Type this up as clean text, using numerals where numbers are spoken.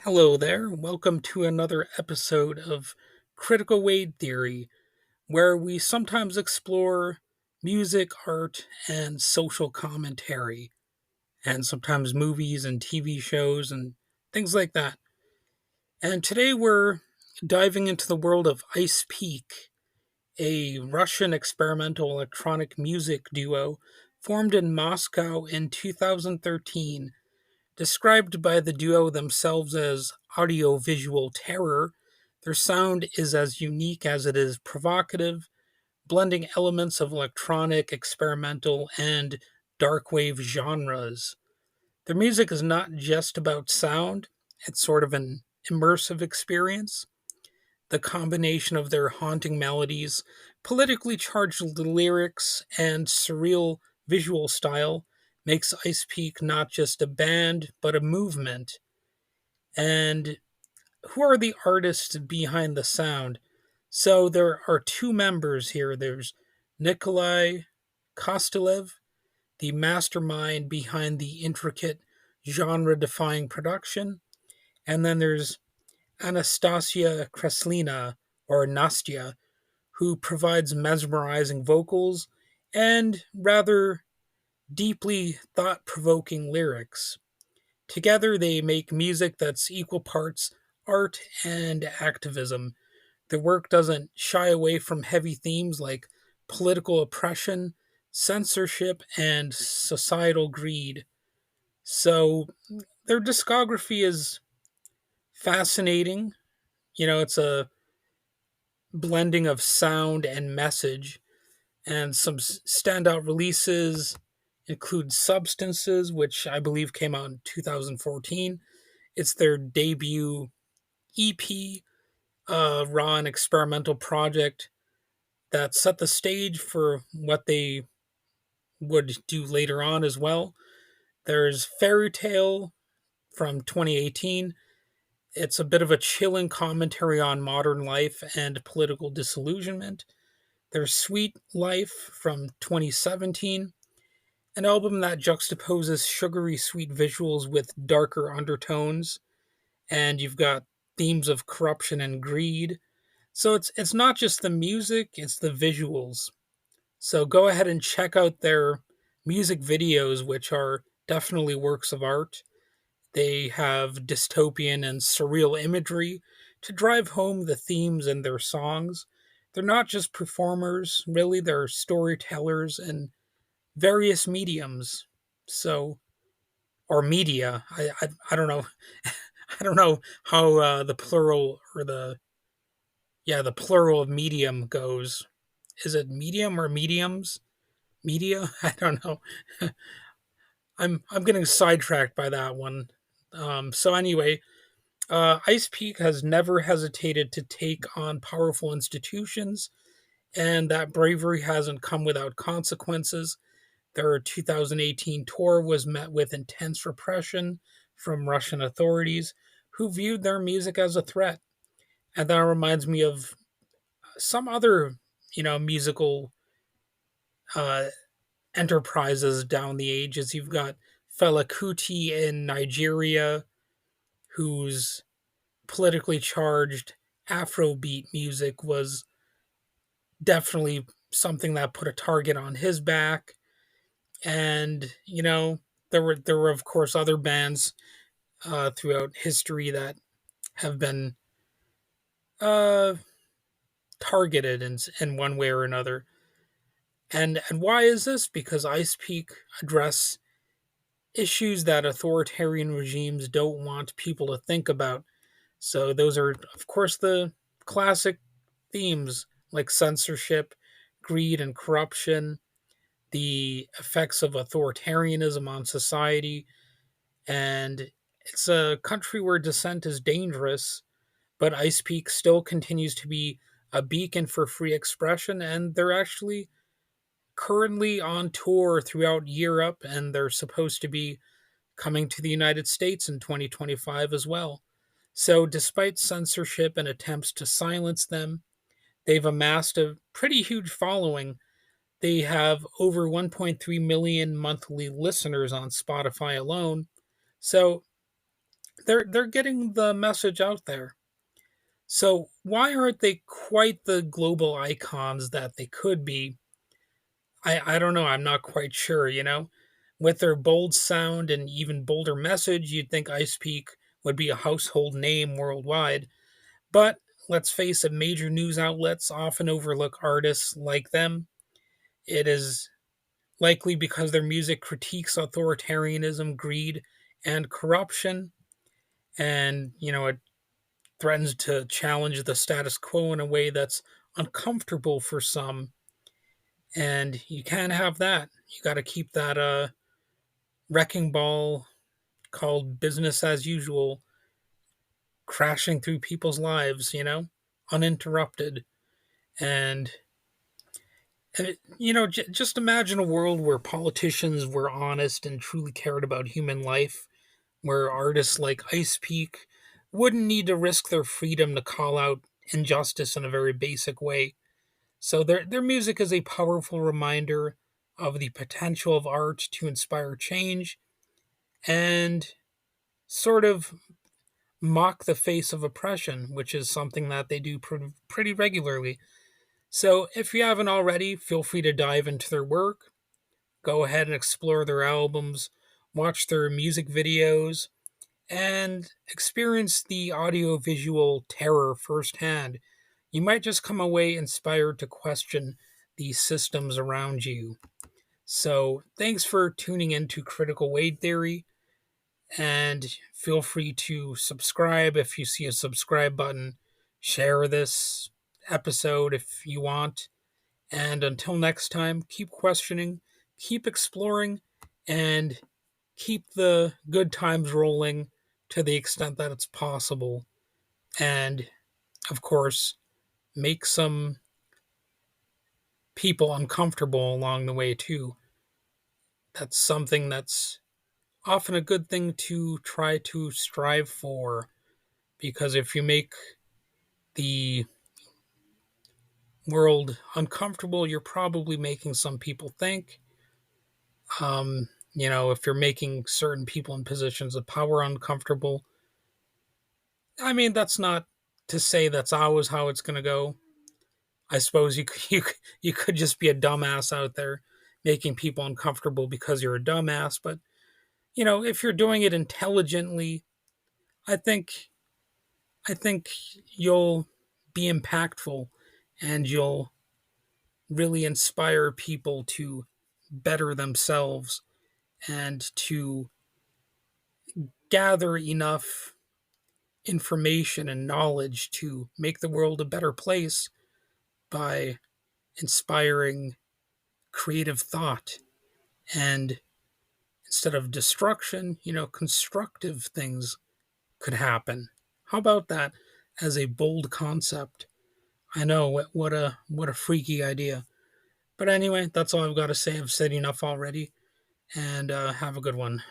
Hello there. Welcome to another episode of Critical Wade Theory, where we sometimes explore music, art, and social commentary, and sometimes movies and TV shows and things like that. And today we're diving into the world of Ic3peak, a Russian experimental electronic music duo formed in Moscow in 2013. Described by the duo themselves as audiovisual terror, their sound is as unique as it is provocative, blending elements of electronic, experimental, and darkwave genres. Their music is not just about sound, it's sort of an immersive experience. The combination of their haunting melodies, politically charged lyrics, and surreal visual style makes Ic3peak not just a band, but a movement. And who are the artists behind the sound? So there are two members here. There's Nikolai Kostylev, the mastermind behind the intricate genre defying production. And then there's Anastasia Kreslina, or Nastya, who provides mesmerizing vocals and rather deeply thought provoking lyrics. Together, they make music that's equal parts art and activism. Their work doesn't shy away from heavy themes like political oppression, censorship, and societal greed. So, their discography is fascinating. It's a blending of sound and message, and some standout releases include Substances, which I believe came out in 2014. It's their debut EP, raw and experimental project that set the stage for what they would do later on as well. There's Fairy Tale from 2018. It's a bit of a chilling commentary on modern life and political disillusionment. There's Sweet Life from 2017, an album that juxtaposes sugary sweet visuals with darker undertones, and you've got themes of corruption and greed. So it's not just the music, it's the visuals. So go ahead and check out their music videos, which are definitely works of art. They have dystopian and surreal imagery to drive home the themes in their songs. They're not just performers, really, they're storytellers in various mediums. So, or media. I don't know. I don't know how the plural or the plural of medium goes. Is it medium or mediums? Media? I don't know. I'm getting sidetracked by that one. So anyway, Ic3peak has never hesitated to take on powerful institutions, and that bravery hasn't come without consequences. Their 2018 tour was met with intense repression from Russian authorities, who viewed their music as a threat. And that reminds me of some other, musical uh, enterprises down the ages. You've got Fela Kuti in Nigeria, whose politically charged Afrobeat music was definitely something that put a target on his back. And there were of course other bands throughout history that have been uh, targeted in one way or another. And why is this? Because Ic3peak address issues that authoritarian regimes don't want people to think about. So those are, of course, the classic themes like censorship, greed, and corruption, the effects of authoritarianism on society, and it's a country where dissent is dangerous, but Ic3peak still continues to be a beacon for free expression, and they're actually currently on tour throughout Europe, and they're supposed to be coming to the United States in 2025 as well. So, despite censorship and attempts to silence them, they've amassed a pretty huge following. They have over 1.3 million monthly listeners on Spotify alone. So, they're getting the message out there. So why aren't they quite the global icons that they could be? I don't know. I'm not quite sure. With their bold sound and even bolder message, you'd think Ic3peak would be a household name worldwide. But let's face it, major news outlets often overlook artists like them. It is likely because their music critiques authoritarianism, greed, and corruption. And, it threatens to challenge the status quo in a way that's uncomfortable for some. And you can't have that. You got to keep that wrecking ball called business as usual crashing through people's lives, uninterrupted. And just imagine a world where politicians were honest and truly cared about human life, where artists like Ic3peak wouldn't need to risk their freedom to call out injustice in a very basic way. So their music is a powerful reminder of the potential of art to inspire change and sort of mock the face of oppression, which is something that they do pretty regularly. So if you haven't already, feel free to dive into their work. Go ahead and explore their albums, watch their music videos, and experience the audiovisual terror firsthand. You might just come away inspired to question the systems around you. So, thanks for tuning in to Critical Wave Theory, and feel free to subscribe if you see a subscribe button. Share this episode if you want. And until next time, keep questioning, keep exploring, and keep the good times rolling to the extent that it's possible. And of course, make some people uncomfortable along the way, too. That's something that's often a good thing to try to strive for, because if you make the world uncomfortable, you're probably making some people think. If you're making certain people in positions of power uncomfortable, I mean, that's not to say that's always how it's going to go. I suppose you could just be a dumbass out there making people uncomfortable because you're a dumbass. But if you're doing it intelligently, I think I think you'll be impactful, and you'll really inspire people to better themselves and to gather enough information and knowledge to make the world a better place by inspiring creative thought, and instead of destruction, constructive things could happen. How about that as a bold concept? I know, what a freaky idea. But anyway, that's all I've got to say. I've said enough already, and have a good one.